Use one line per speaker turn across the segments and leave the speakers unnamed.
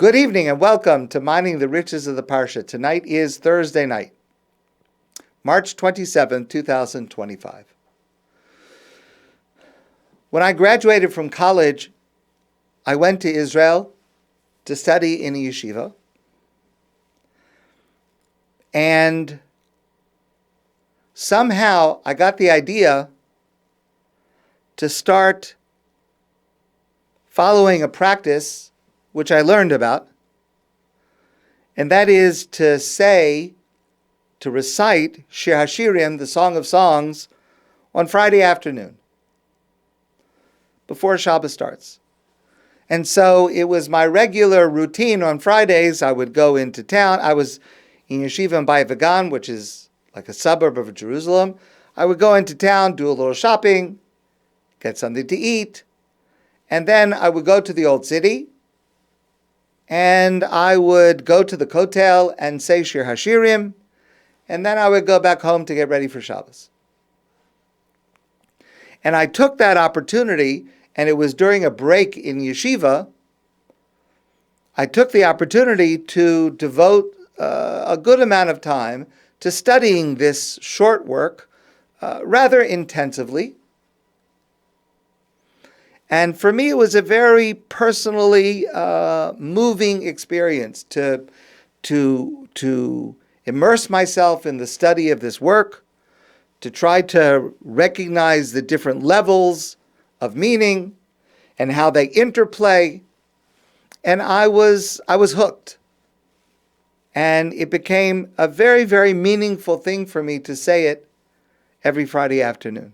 Good evening and welcome to Mining the Riches of the Parsha. Tonight is Thursday night, March 27, 2025. When I graduated from college, I went to Israel to study in a yeshiva. And somehow I got the idea to start following a practice which I learned about, and that is to recite Shir HaShirim, the Song of Songs, on Friday afternoon, before Shabbos starts. And so it was my regular routine on Fridays. I would go into town. I was in yeshiva in Beit Vegan, which is like a suburb of Jerusalem. I would go into town, do a little shopping, get something to eat, and then I would go to the old city, and I would go to the kotel and say Shir HaShirim, and then I would go back home to get ready for Shabbos. And I took that opportunity, and it was during a break in yeshiva, I took the opportunity to devote a good amount of time to studying this short work rather intensively. And for me, it was a very personally moving experience to immerse myself in the study of this work, to try to recognize the different levels of meaning and how they interplay. And I was hooked. And it became a very, very meaningful thing for me to say it every Friday afternoon.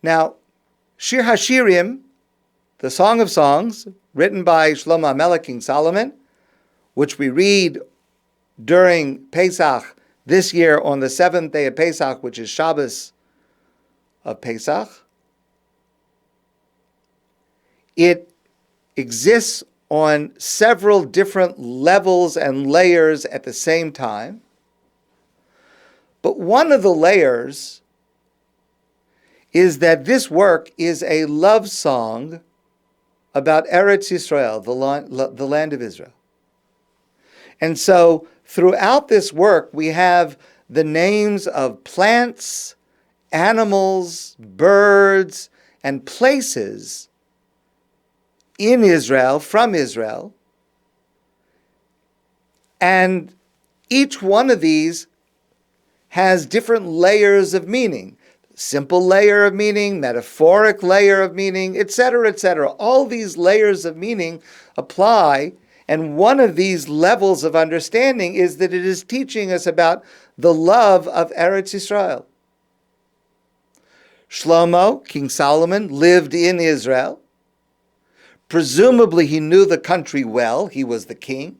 Now, Shir HaShirim, the Song of Songs, written by Shlomo HaMelech, King Solomon, which we read during Pesach this year on the seventh day of Pesach, which is Shabbos of Pesach. It exists on several different levels and layers at the same time. But one of the layers is that this work is a love song about Eretz Yisrael, the land of Israel. And so throughout this work, we have the names of plants, animals, birds, and places in Israel, from Israel. And each one of these has different layers of meaning. Simple layer of meaning, metaphoric layer of meaning, etc., etc. All these layers of meaning apply, and one of these levels of understanding is that it is teaching us about the love of Eretz Yisrael. Shlomo, King Solomon, lived in Israel. Presumably he knew the country well, he was the king.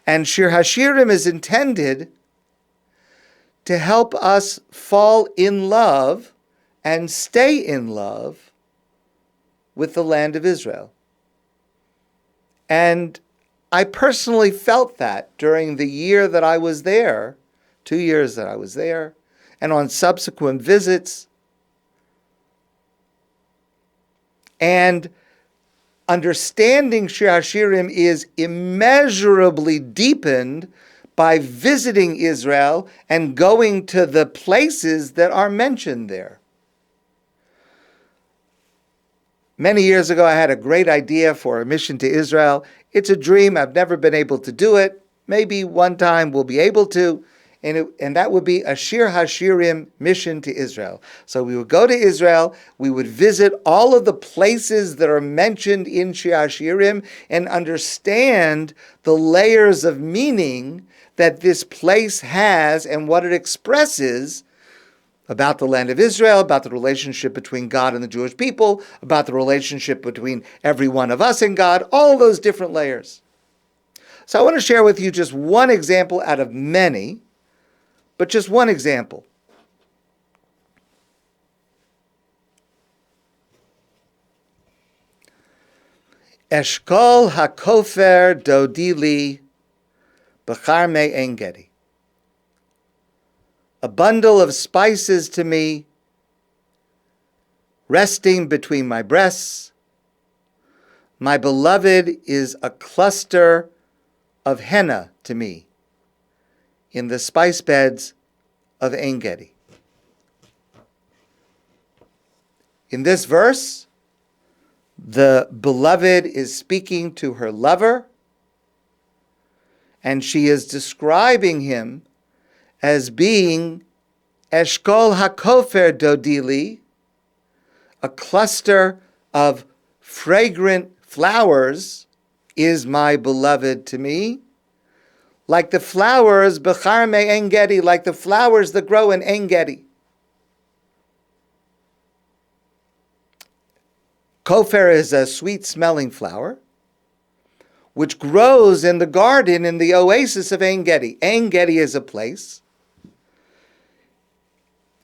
And Shir HaShirim is intended to help us fall in love and stay in love with the land of Israel. And I personally felt that during the year that I was there, 2 years that I was there, and on subsequent visits. And understanding Shir HaShirim is immeasurably deepened by visiting Israel and going to the places that are mentioned there. Many years ago, I had a great idea for a mission to Israel. It's a dream. I've never been able to do it. Maybe one time we'll be able to. And that would be a Shir HaShirim mission to Israel. So we would go to Israel, we would visit all of the places that are mentioned in Shir HaShirim and understand the layers of meaning that this place has and what it expresses about the land of Israel, about the relationship between God and the Jewish people, about the relationship between every one of us and God, all those different layers. So I want to share with you just one example out of many, but just one example. Eshkol hakofer dodili b'char me ein gedi. A bundle of spices to me resting between my breasts. My beloved is a cluster of henna to me in the spice beds of Ein Gedi. In this verse, the beloved is speaking to her lover, and she is describing him as being Eshkol HaKofer Dodili, a cluster of fragrant flowers is my beloved to me, like the flowers, Bechar Me Ein Gedi, like the flowers that grow in Ein Gedi. Kofer is a sweet-smelling flower, which grows in the garden in the oasis of Ein Gedi. Ein Gedi is a place.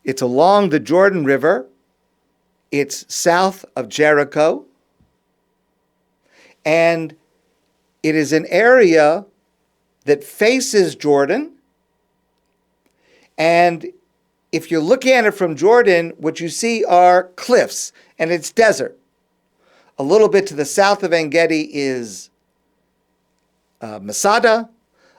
It's along the Jordan River. It's south of Jericho. And it is an area that faces Jordan. And if you're looking at it from Jordan, what you see are cliffs, and it's desert. A little bit to the south of En Gedi is Masada.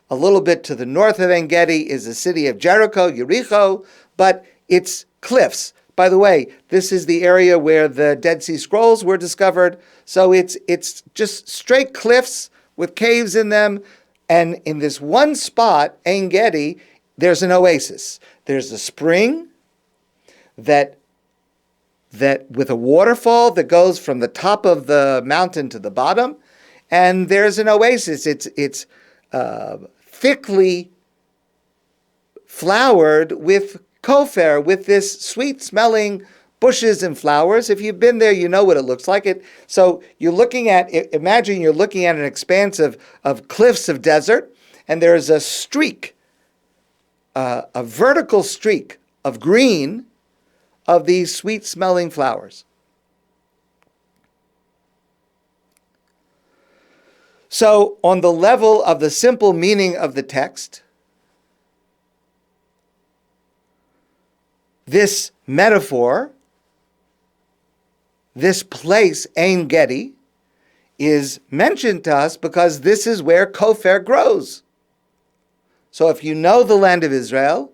A little bit to the north of En Gedi is the city of Jericho, Yericho, but it's cliffs. By the way, this is the area where the Dead Sea Scrolls were discovered. So it's just straight cliffs with caves in them. And in this one spot, En Gedi, there's an oasis. There's a spring that with a waterfall that goes from the top of the mountain to the bottom, and there's an oasis. It's thickly flowered with kofer, with this sweet-smelling bushes and flowers. If you've been there, you know what it looks like. So you're looking at, imagine you're looking at an expanse of cliffs of desert, and there's a streak, a vertical streak of green of these sweet-smelling flowers. So on the level of the simple meaning of the text, this metaphor, this place, Ein Gedi, is mentioned to us because this is where kofer grows. So if you know the land of Israel,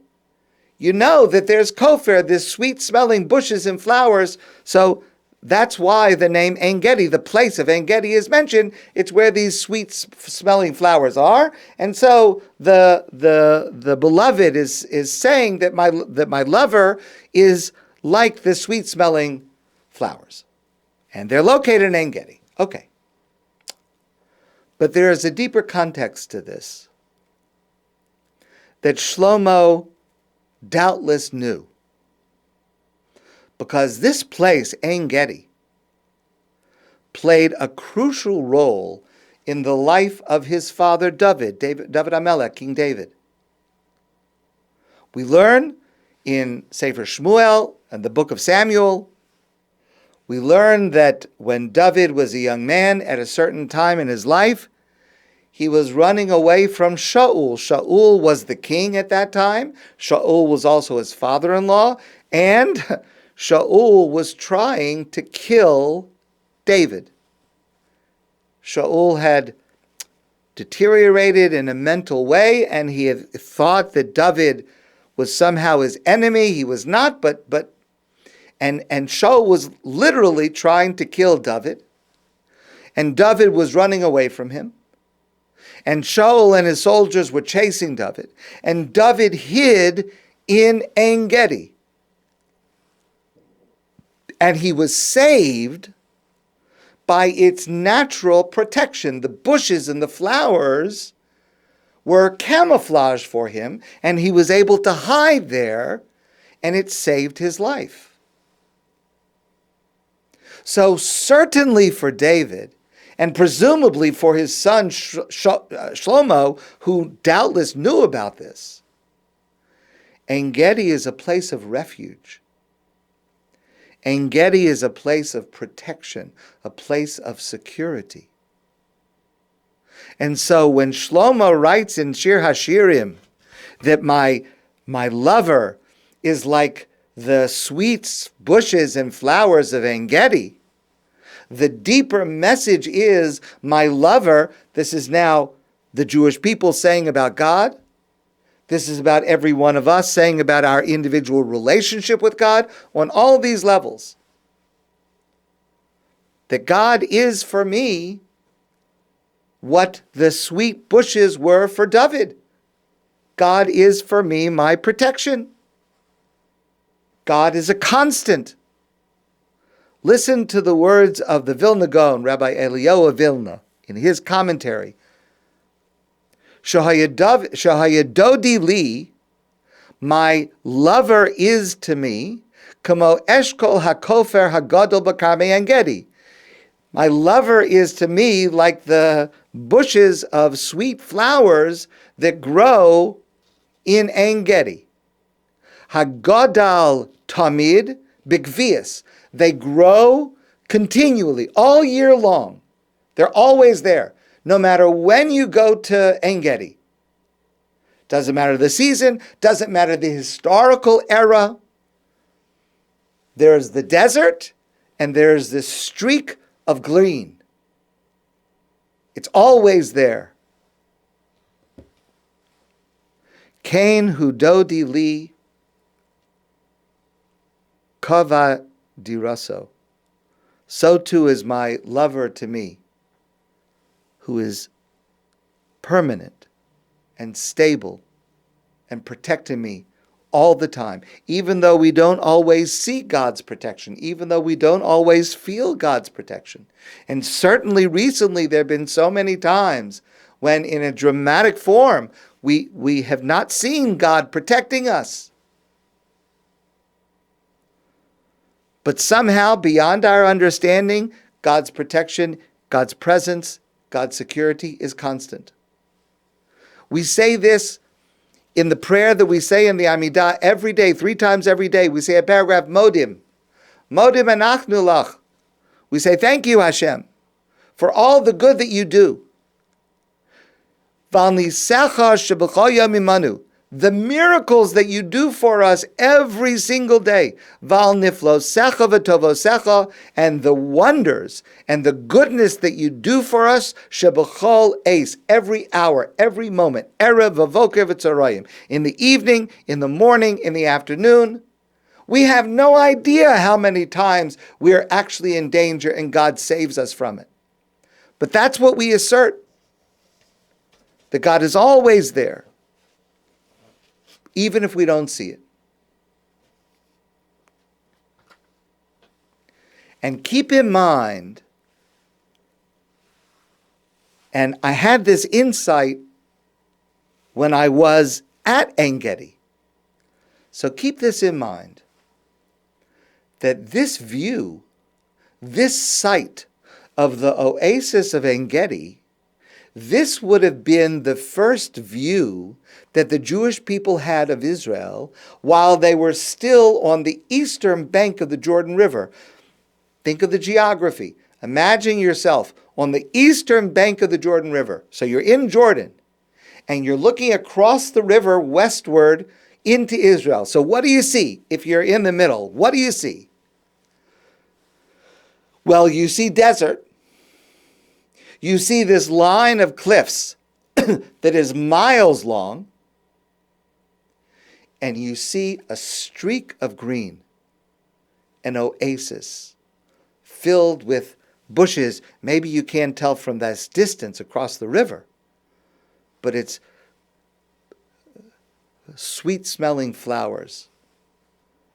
you know that there's kofer, this sweet-smelling bushes and flowers. So that's why the name Ein Gedi, the place of Ein Gedi, is mentioned. It's where these sweet-smelling flowers are. And so the beloved is saying that my lover is like the sweet-smelling flowers. And they're located in Ein Gedi. Okay. But there is a deeper context to this that Shlomo doubtless knew. Because this place, Ein Gedi, played a crucial role in the life of his father David HaMelech, King David. We learn in Sefer Shmuel and the book of Samuel, we learn that when David was a young man at a certain time in his life, he was running away from Shaul. Shaul was the king at that time. Shaul was also his father-in-law. And Shaul was trying to kill David. Shaul had deteriorated in a mental way, and he had thought that David was somehow his enemy. He was not, and Shaul was literally trying to kill David. And David was running away from him. And Shaul and his soldiers were chasing David. And David hid in Ein Gedi. And he was saved by its natural protection. The bushes and the flowers were camouflage for him, and he was able to hide there, and it saved his life. So certainly for David, and presumably for his son Shlomo, who doubtless knew about this, Ein Gedi is a place of refuge. Ein Gedi is a place of protection, a place of security. And so when Shlomo writes in Shir HaShirim that my lover is like the sweet bushes and flowers of En-Gedi, the deeper message is my lover. This is now the Jewish people saying about God. This is about every one of us saying about our individual relationship with God on all these levels. That God is for me what the sweet bushes were for David. God is for me my protection. God is a constant. Listen to the words of the Vilna Gaon, Rabbi Eliyahu of Vilna, in his commentary. Shahayadodi li, my lover is to me, kamo eshkol hakofer hagadol b'karmei En-Gedi. My lover is to me like the bushes of sweet flowers that grow in En-Gedi. Hagadal tamid b'gvias. They grow continually, all year long. They're always there, no matter when you go to En-Gedi. Doesn't matter the season, doesn't matter the historical era. There's the desert, and there's this streak of green. It's always there. Kain hudodi li kava diraso. So too is my lover to me, who is permanent and stable and protecting me all the time, even though we don't always see God's protection, even though we don't always feel God's protection. And certainly recently there have been so many times when in a dramatic form we have not seen God protecting us. But somehow, beyond our understanding, God's protection, God's presence, God's security is constant. We say this in the prayer that we say in the Amidah every day, 3 times every day. We say a paragraph, Modim. Modim anachnu lach. We say, thank you, Hashem, for all the good that you do. Val nisecha sheb'chol yom imanu. The miracles that you do for us every single day, Val niflosecha v'tovosecha, and the wonders and the goodness that you do for us, shebechol eis, every hour, every moment, erev v'voker v'tzorayim, in the evening, in the morning, in the afternoon. We have no idea how many times we are actually in danger and God saves us from it. But that's what we assert, that God is always there, even if we don't see it. And keep in mind, and I had this insight when I was at En-Gedi. So keep this in mind, that this view, this sight of the oasis of En-Gedi, this would have been the first view that the Jewish people had of Israel while they were still on the eastern bank of the Jordan River. Think of the geography. Imagine yourself on the eastern bank of the Jordan River. So you're in Jordan, and you're looking across the river westward into Israel. So what do you see if you're in the middle? What do you see? Well, you see desert. You see this line of cliffs that is miles long, and you see a streak of green, an oasis filled with bushes. Maybe you can't tell from this distance across the river, but it's sweet-smelling flowers,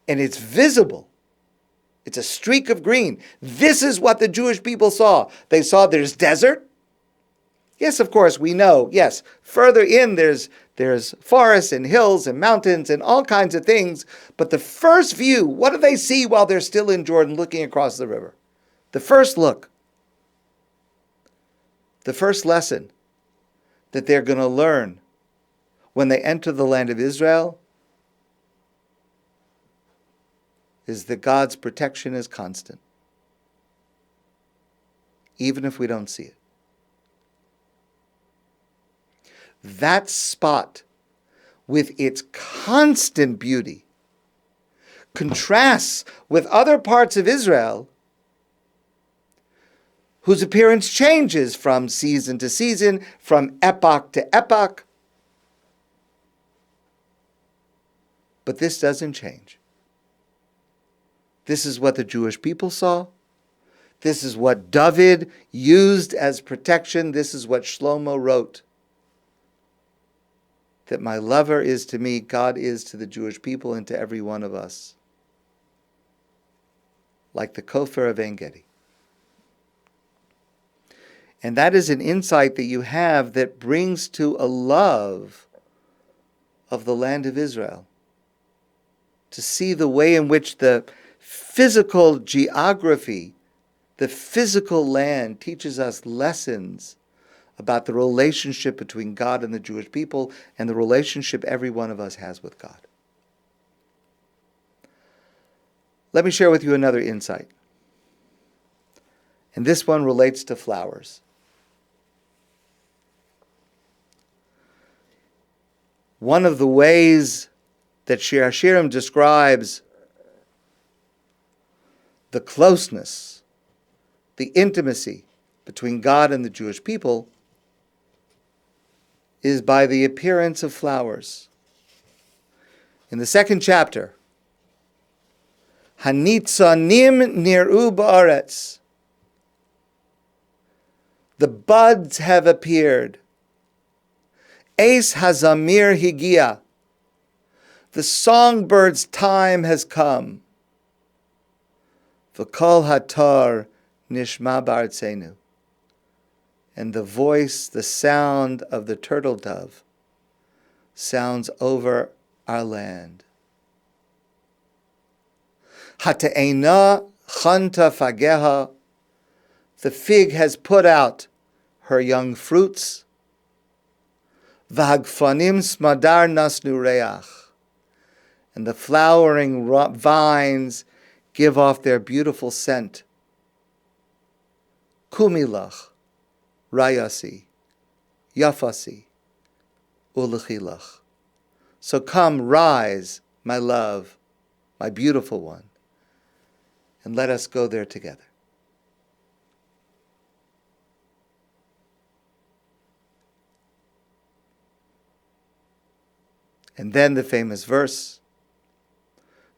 and it's visible. It's a streak of green. This is what the Jewish people saw. They saw there's desert. Yes, of course, we know. Yes, further in there's forests and hills and mountains and all kinds of things. But the first view, what do they see while they're still in Jordan looking across the river? The first look, the first lesson that they're going to learn when they enter the land of Israel is that God's protection is constant, even if we don't see it. That spot, with its constant beauty, contrasts with other parts of Israel whose appearance changes from season to season, from epoch to epoch. But this doesn't change. This is what the Jewish people saw. This is what David used as protection. This is what Shlomo wrote. That my lover is to me, God is to the Jewish people and to every one of us. Like the Kofar of En-Gedi. And that is an insight that you have that brings to a love of the land of Israel. To see the way in which the physical geography, the physical land teaches us lessons about the relationship between God and the Jewish people and the relationship every one of us has with God. Let me share with you another insight. And this one relates to flowers. One of the ways that Shir HaShirim describes the closeness, the intimacy between God and the Jewish people is by the appearance of flowers. In the second chapter, Hanitzanim nir'u ba'aretz. The buds have appeared. Eis hazamir higia. The songbird's time has come. V'kol hatar nishma ba'artzenu. And the voice, the sound of the turtle dove sounds over our land. Hata'ena chanta fageha. The fig has put out her young fruits. V'hagfanim smadar nasnu reach. And the flowering vines give off their beautiful scent. Kumilach, rayasi, yafasi, ulechilach. So come, rise, my love, my beautiful one, and let us go there together. And then the famous verse,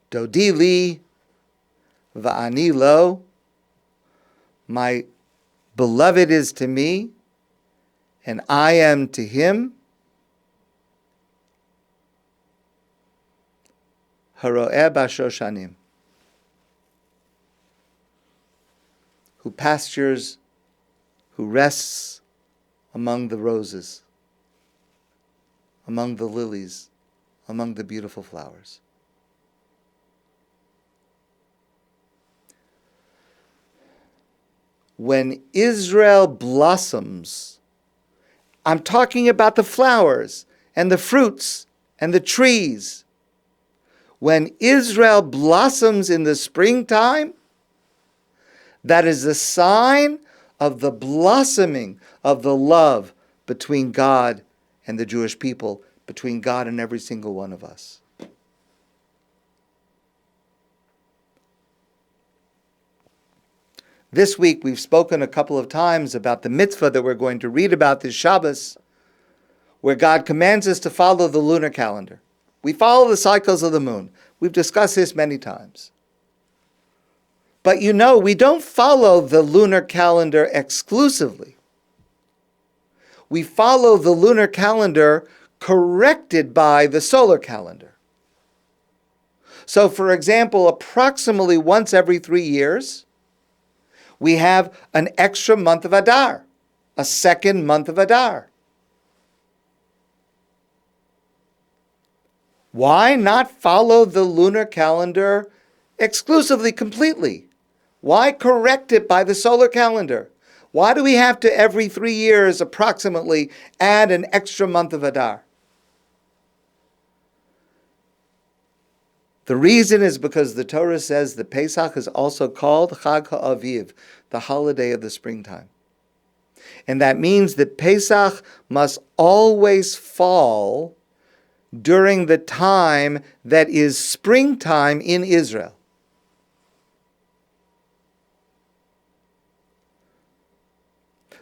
Dodi li va'ani lo, my beloved is to me, and I am to him. Haro'eh b'shoshanim, who pastures, who rests among the roses, among the lilies, among the beautiful flowers. When Israel blossoms, I'm talking about the flowers and the fruits and the trees. When Israel blossoms in the springtime, that is a sign of the blossoming of the love between God and the Jewish people, between God and every single one of us. This week we've spoken a couple of times about the mitzvah that we're going to read about this Shabbos, where God commands us to follow the lunar calendar. We follow the cycles of the moon. We've discussed this many times. But you know, we don't follow the lunar calendar exclusively. We follow the lunar calendar corrected by the solar calendar. So, for example, approximately once every 3 years, we have an extra month of Adar, a second month of Adar. Why not follow the lunar calendar exclusively, completely? Why correct it by the solar calendar? Why do we have to, every 3 years, approximately, add an extra month of Adar? The reason is because the Torah says that Pesach is also called Chag HaAviv, the holiday of the springtime. And that means that Pesach must always fall during the time that is springtime in Israel.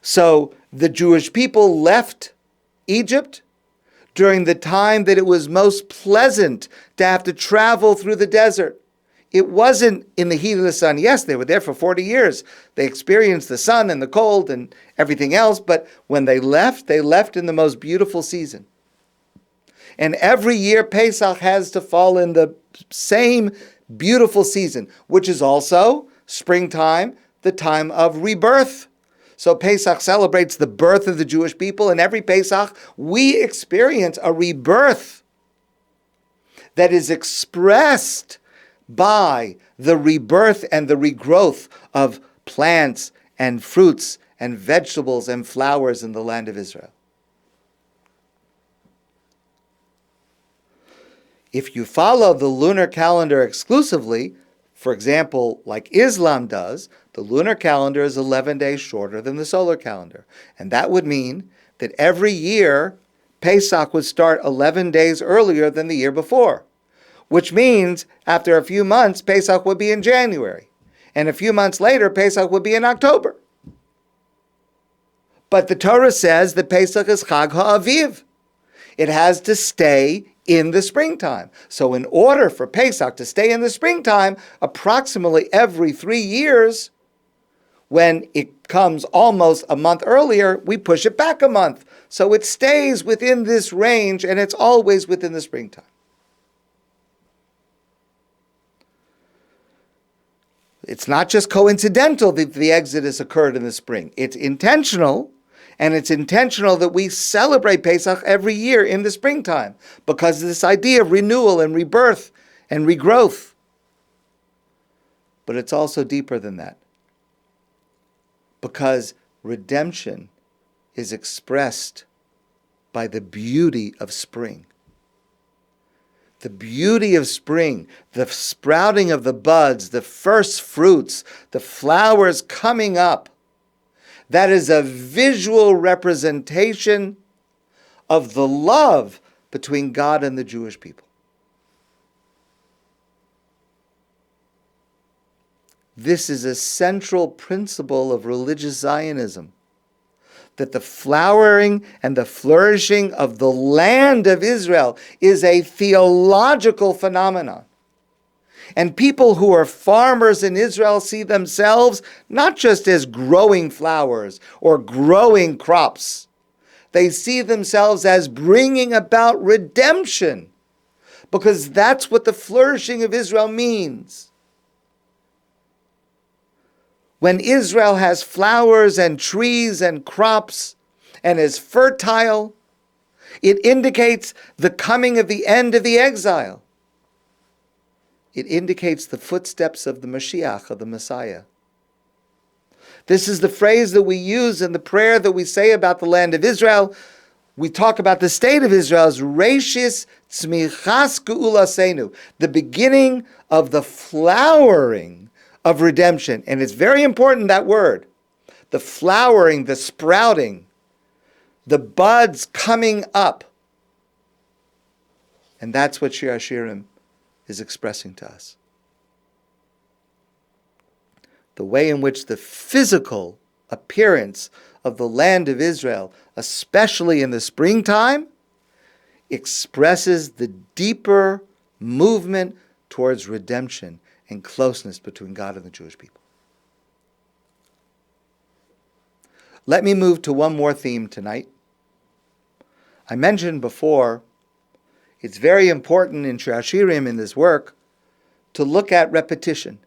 So the Jewish people left Egypt during the time that it was most pleasant to have to travel through the desert. It wasn't in the heat of the sun. Yes, they were there for 40 years. They experienced the sun and the cold and everything else, but when they left in the most beautiful season. And every year Pesach has to fall in the same beautiful season, which is also springtime, the time of rebirth. So Pesach celebrates the birth of the Jewish people, and every Pesach we experience a rebirth that is expressed by the rebirth and the regrowth of plants and fruits and vegetables and flowers in the land of Israel. If you follow the lunar calendar exclusively, for example, like Islam does, the lunar calendar is 11 days shorter than the solar calendar. And that would mean that every year, Pesach would start 11 days earlier than the year before, which means after a few months, Pesach would be in January. And a few months later, Pesach would be in October. But the Torah says that Pesach is Chag HaAviv. It has to stay in the springtime. So in order for Pesach to stay in the springtime, approximately every 3 years, when it comes almost a month earlier, we push it back a month. So it stays within this range, and it's always within the springtime. It's not just coincidental that the Exodus occurred in the spring. It's intentional, and it's intentional that we celebrate Pesach every year in the springtime because of this idea of renewal and rebirth and regrowth. But it's also deeper than that, because redemption is expressed by the beauty of spring. The beauty of spring, the sprouting of the buds, the first fruits, the flowers coming up, that is a visual representation of the love between God and the Jewish people. This is a central principle of religious Zionism, that the flowering and the flourishing of the land of Israel is a theological phenomenon. And people who are farmers in Israel see themselves not just as growing flowers or growing crops. They see themselves as bringing about redemption, because that's what the flourishing of Israel means. When Israel has flowers and trees and crops and is fertile, it indicates the coming of the end of the exile. It indicates the footsteps of the Mashiach, of the Messiah. This is the phrase that we use in the prayer that we say about the land of Israel. We talk about the state of Israel as Reishis Tzmichas Ge'ulasenu, the beginning of the flowering of redemption. And it's very important, that word. The flowering, the sprouting, the buds coming up. And that's what Shir HaShirim is expressing to us. The way in which the physical appearance of the land of Israel, especially in the springtime, expresses the deeper movement towards redemption and closeness between God and the Jewish people. Let me move to one more theme tonight. I mentioned before, it's very important in Shir HaShirim, in this work, to look at repetition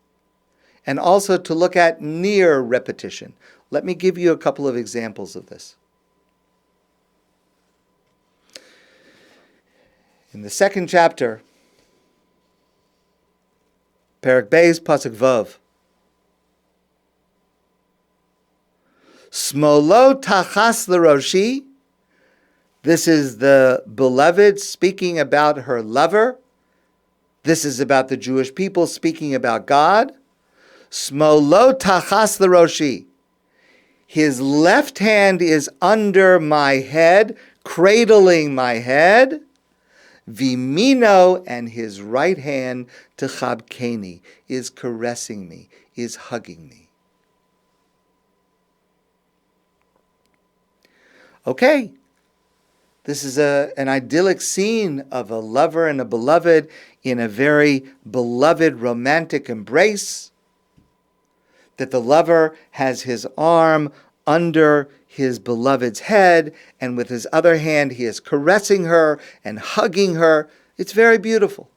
and also to look at near repetition. Let me give you a couple of examples of this. In the second chapter, Perek Beis, Pasuk Vav, Smolo tachas l'roshi. This is the beloved speaking about her lover. This is about the Jewish people speaking about God. Smolo tachas l'roshi. His left hand is under my head, cradling my head. Vimino, and his right hand, techabkeni, is caressing me, is hugging me. Okay, this is an idyllic scene of a lover and a beloved in a very beloved romantic embrace, that the lover has his arm under his beloved's head, and with his other hand he is caressing her and hugging her. It's very beautiful.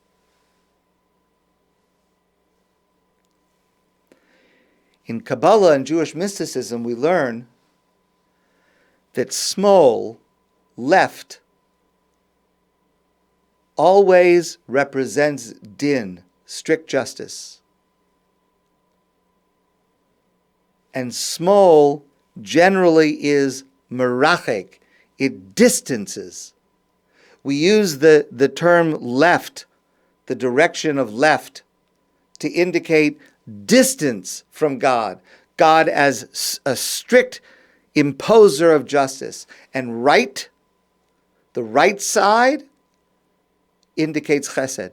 In Kabbalah and Jewish mysticism, we learn that smol, left, always represents din, strict justice. And smol generally is merachek, it distances. We use the term left, the direction of left, to indicate distance from God. God as a strict imposer of justice. And right, the right side, indicates chesed,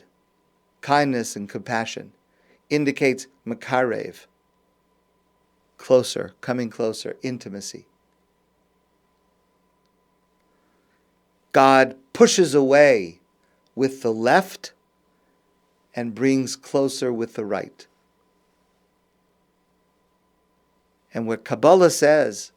kindness and compassion, indicates makarev, closer, coming closer, intimacy. God pushes away with the left and brings closer with the right. And what Kabbalah says,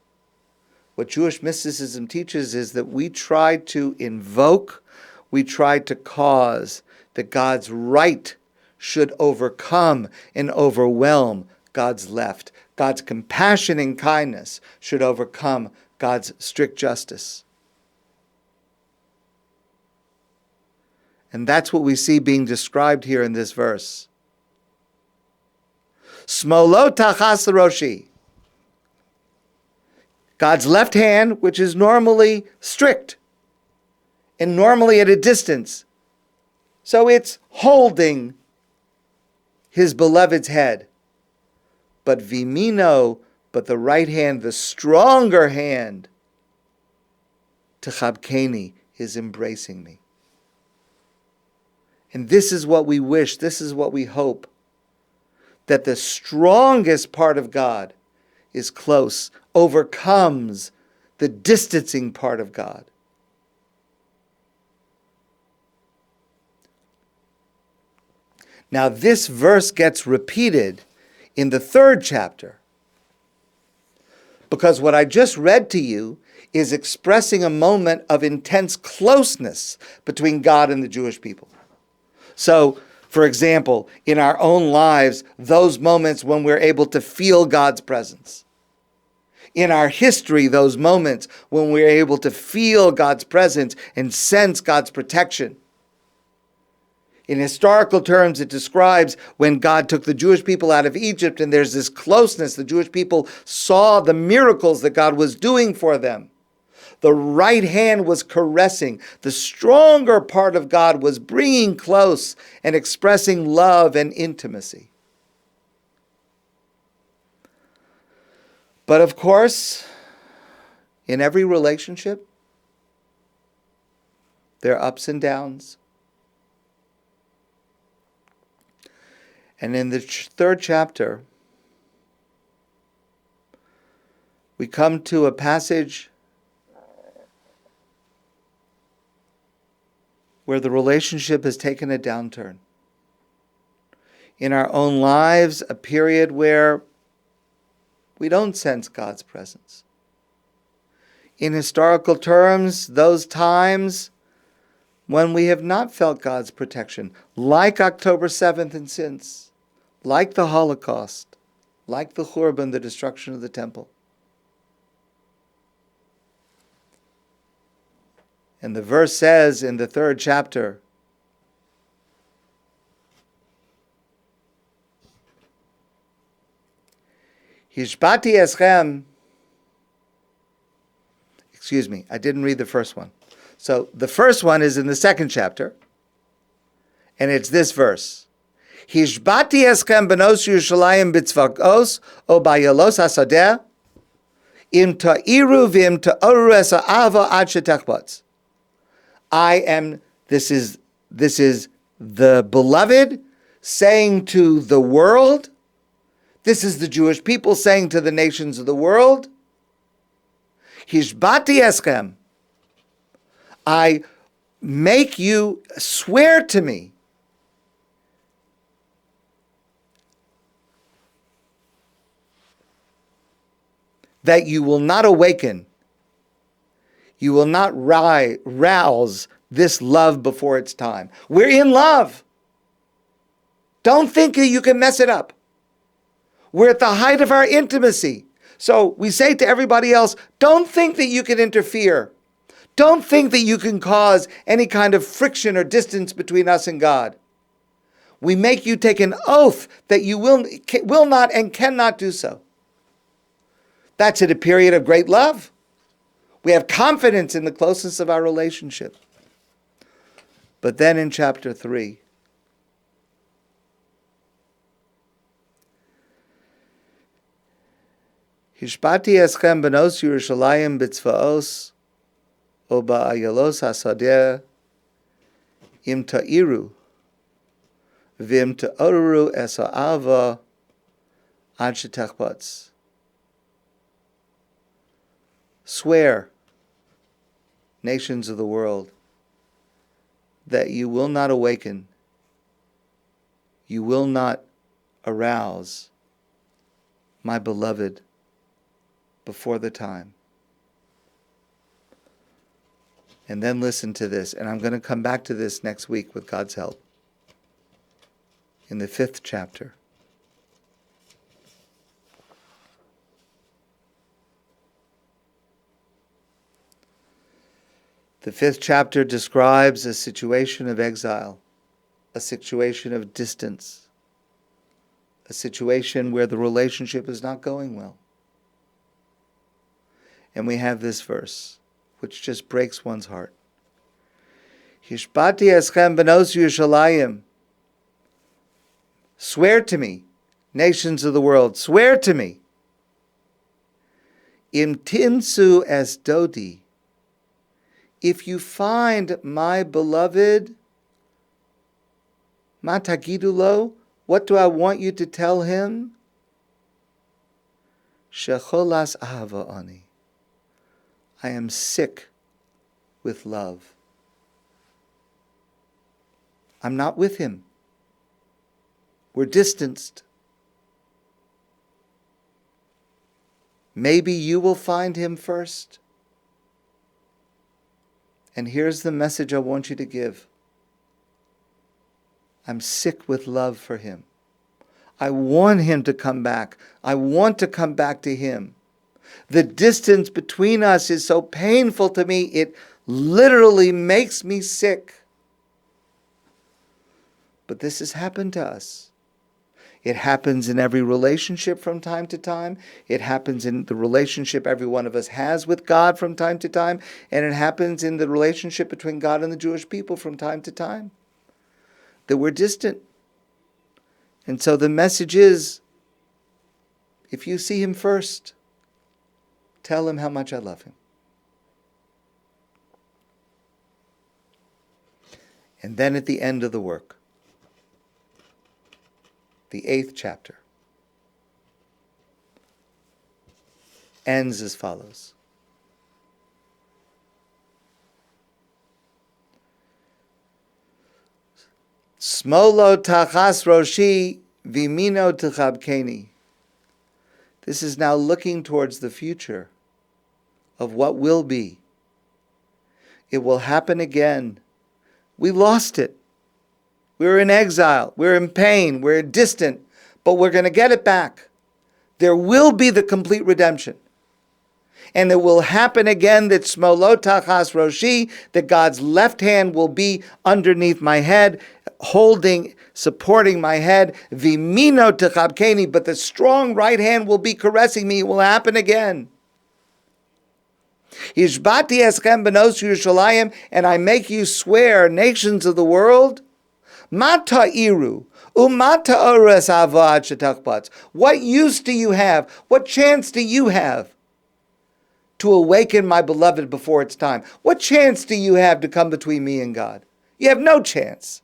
what Jewish mysticism teaches, is that we try to invoke, we try to cause that God's right should overcome and overwhelm God's left. God's compassion and kindness should overcome God's strict justice. And that's what we see being described here in this verse. Smolo tachas roshi. God's left hand, which is normally strict and normally at a distance. So it's holding his beloved's head. But vimino, but the right hand, the stronger hand, techabkeni, is embracing me. And this is what we wish, this is what we hope, that the strongest part of God is close, overcomes the distancing part of God. Now this verse gets repeated in the 3rd chapter, because what I just read to you is expressing a moment of intense closeness between God and the Jewish people. So, for example, in our own lives, those moments when we're able to feel God's presence. In our history, those moments when we're able to feel God's presence and sense God's protection. In historical terms, it describes when God took the Jewish people out of Egypt, and there's this closeness. The Jewish people saw the miracles that God was doing for them. The right hand was caressing. The stronger part of God was bringing close and expressing love and intimacy. But of course, in every relationship, there are ups and downs. And in the 3rd chapter, we come to a passage where the relationship has taken a downturn. In our own lives, a period where we don't sense God's presence. In historical terms, those times when we have not felt God's protection, like October 7th and since, like the Holocaust, like the Churban, the destruction of the temple. And the verse says in the 3rd chapter, Hishbati eschem. Excuse me, I didn't read the first one. So the first one is in the 2nd chapter, and it's this verse. Hishbati eschem benos Yerushalayim bitzvakos o bayalos hasadeh im ta'iru v'im ta'oru es ha'ava ad shetechbotz. This is This is the beloved saying to the world. This is the Jewish people saying to the nations of the world. Hishbati eschem. I make you swear to me that you will not awaken, you will not rouse this love before its time. We're in love. Don't think that you can mess it up. We're at the height of our intimacy. So we say to everybody else, don't think that you can interfere. Don't think that you can cause any kind of friction or distance between us and God. We make you take an oath that you will not and cannot do so. That's at a period of great love. We have confidence in the closeness of our relationship. But then in chapter 3, Hishpati eschem benos Yerushalayim b'tzvaos o ba'ayalos hasadeh im ta'iru v'im ta'oruru es ha'ava ad shetechbatz. Swear, nations of the world, that you will not awaken, you will not arouse my beloved before the time. And then listen to this, and I'm going to come back to this next week with God's help. In the 5th chapter. The 5th chapter describes a situation of exile, a situation of distance, a situation where the relationship is not going well. And we have this verse, which just breaks one's heart. Hishpati eschem benos Yerushalayim. Swear to me, nations of the world, swear to me. Im timsu es dodi. If you find my beloved, ma tagidu lo, what do I want you to tell him? Shecholas ahava ani. I am sick with love. I'm not with him. We're distanced. Maybe you will find him first. And here's the message I want you to give. I'm sick with love for him. I want him to come back. I want to come back to him. The distance between us is so painful to me, it literally makes me sick. But this has happened to us. It happens in every relationship from time to time. It happens in the relationship every one of us has with God from time to time. And it happens in the relationship between God and the Jewish people from time to time. That we're distant. And so the message is, if you see him first, tell him how much I love him. And then at the end of the work, the 8th chapter, ends as follows. Smolo tachas roshi vimino tchabkeni. This is now looking towards the future of what will be. It will happen again. We lost it. We're in exile. We're in pain. We're distant. But we're going to get it back. There will be the complete redemption. And it will happen again that smolo tachas roshi, that God's left hand will be underneath my head, supporting my head, vimino tchabkeni, but the strong right hand will be caressing me. It will happen again. Hishbati eschem benos Yerushalayim, and I make you swear, nations of the world, ma ta'iru, u'ma ta'oru es ha'ava ad shetachbatz. What use do you have? What chance do you have to awaken my beloved before it's time? What chance do you have to come between me and God? You have no chance.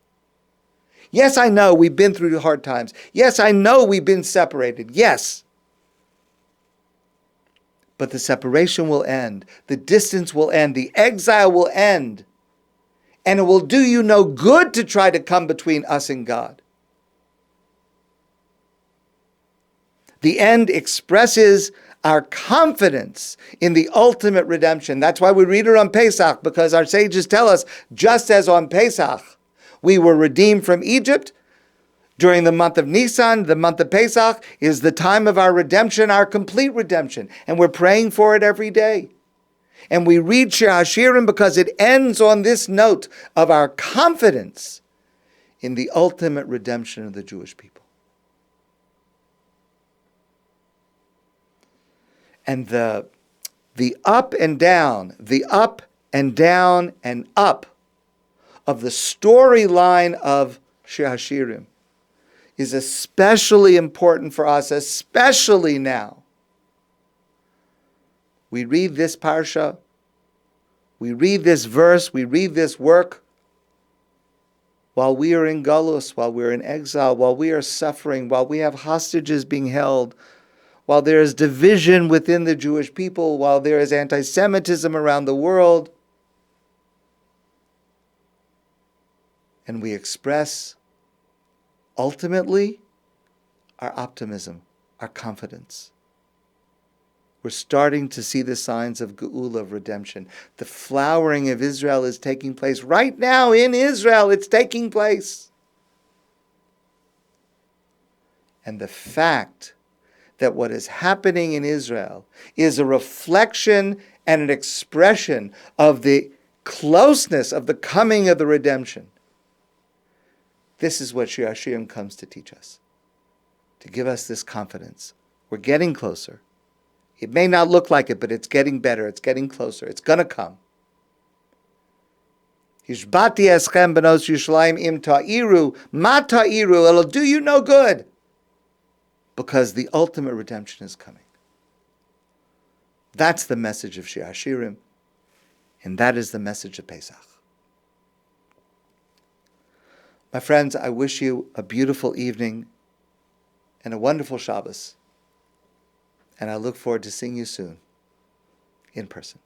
Yes, I know we've been through hard times. Yes, I know we've been separated. Yes. But the separation will end. The distance will end. The exile will end. And it will do you no good to try to come between us and God. The end expresses our confidence in the ultimate redemption. That's why we read it on Pesach, because our sages tell us, just as on Pesach, we were redeemed from Egypt, during the month of Nisan, the month of Pesach, is the time of our redemption, our complete redemption. And we're praying for it every day. And we read Shir HaShirim because it ends on this note of our confidence in the ultimate redemption of the Jewish people. And the up and down, the up and down and up of the storyline of Shir HaShirim is especially important for us, especially now. We read this Parsha, we read this verse, we read this work while we are in Galus, while we're in exile, while we are suffering, while we have hostages being held, while there is division within the Jewish people, while there is anti-Semitism around the world. And we express, ultimately, our optimism, our confidence. We're starting to see the signs of Geula, of redemption. The flowering of Israel is taking place. Right now in Israel, it's taking place. And the fact that what is happening in Israel is a reflection and an expression of the closeness of the coming of the redemption. This is what Shir HaShirim comes to teach us, to give us this confidence. We're getting closer. It may not look like it, but it's getting better. It's getting closer. It's going to come. Hishbati eschem benos Yerushalayim im ta'iru, ma ta'iru, it'll do you no good, because the ultimate redemption is coming. That's the message of Shir HaShirim, and that is the message of Pesach. My friends, I wish you a beautiful evening and a wonderful Shabbos, and I look forward to seeing you soon in person.